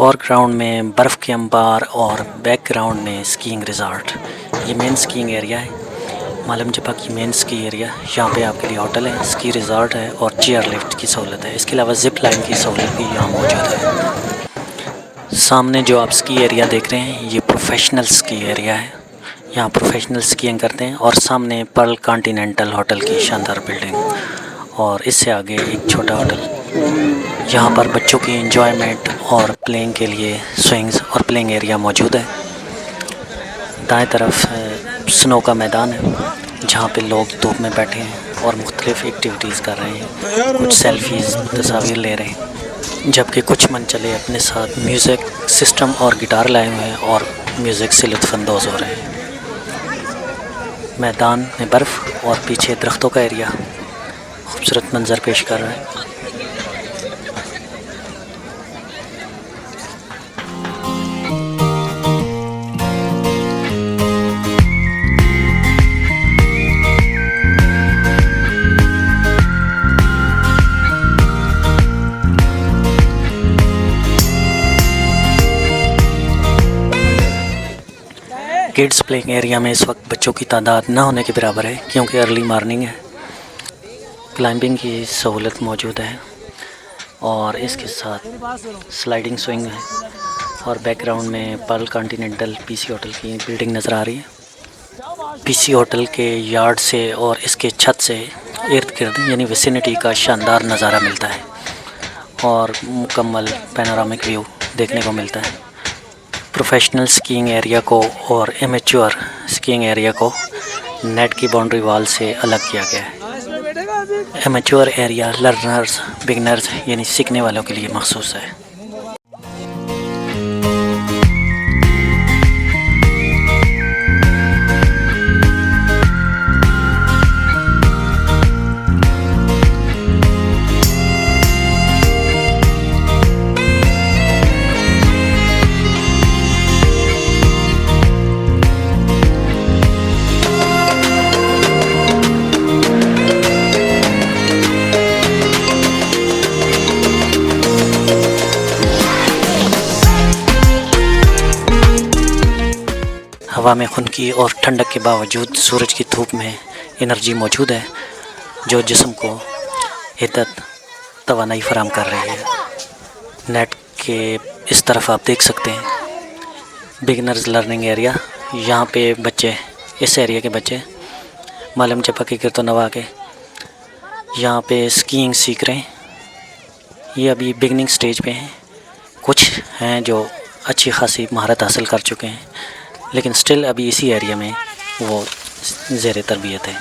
Foreground में बर्फ़ के अंबार और बैकग्राउंड में स्कीइंग रिजॉर्ट। ये मेन स्कीइंग एरिया है, मालम जपा की मेन स्की एरिया। यहाँ पे आपके लिए होटल है, स्की रिजॉर्ट है और चेयर लिफ्ट की सहूलत है। इसके अलावा ज़िप लाइन की सहूलत भी यहाँ मौजूद है। सामने जो आप स्की एरिया देख रहे हैं ये प्रोफेशनल स्की एरिया है। यहाँ प्रोफेशनल स्कीइंग करते हैं। और सामने पर्ल कॉन्टिनेंटल होटल की शानदार बिल्डिंग और इससे आगे एक छोटा होटल। यहाँ पर बच्चों की एंजॉयमेंट और प्लेइंग के लिए स्विंग्स और प्लेइंग एरिया मौजूद है। दाएं तरफ स्नो का मैदान है जहाँ पे लोग धूप में बैठे हैं और मुख्तलिफ़ एक्टिविटीज़ कर रहे हैं। कुछ सेल्फीज़ तस्वीर ले रहे हैं, जबकि कुछ मनचले अपने साथ म्यूज़िक सिस्टम और गिटार लाए हुए हैं और म्यूज़िक से लुत्फ़अंदोज़ हो रहे हैं। मैदान में बर्फ़ और पीछे दरख्तों का एरिया खूबसूरत मंजर पेश कर रहा है। किड्स प्लेइंग एरिया में इस वक्त बच्चों की तादाद ना होने के बराबर है क्योंकि अर्ली मॉर्निंग है। क्लाइंबिंग की सहूलत मौजूद है और इसके साथ स्लाइडिंग स्विंग है और बैकग्राउंड में पर्ल कॉन्टिनेंटल पीसी होटल की बिल्डिंग नज़र आ रही है। पीसी होटल के यार्ड से और इसके छत से इर्द गिर्द यानी विसिनिटी का शानदार नज़ारा मिलता है और मुकम्मल पैनोरामिक व्यू देखने को मिलता है। प्रोफेशनल स्कीइंग एरिया को और एमेच्योर स्कीइंग एरिया को नेट की बाउंड्री वॉल से अलग किया गया है। एमेच्योर एरिया लर्नर्स बिगनर्स यानी सीखने वालों के लिए मखसूस है। हवा में खुनकी और ठंडक के बावजूद सूरज की धूप में एनर्जी मौजूद है जो जिस्म को हिद्दत तवानाई फराहम कर रही है। नेट के इस तरफ आप देख सकते हैं बिगनर्स लर्निंग एरिया। यहाँ पे बच्चे, इस एरिया के बच्चे मालम चपा के गिरतो नवा के यहाँ पे स्कीइंग सीख रहे हैं। ये अभी बिगनिंग स्टेज पे हैं। कुछ हैं जो अच्छी खासी महारत हासिल कर चुके हैं लेकिन स्टिल अभी इसी एरिया में वो ज़ेर तरबियत है।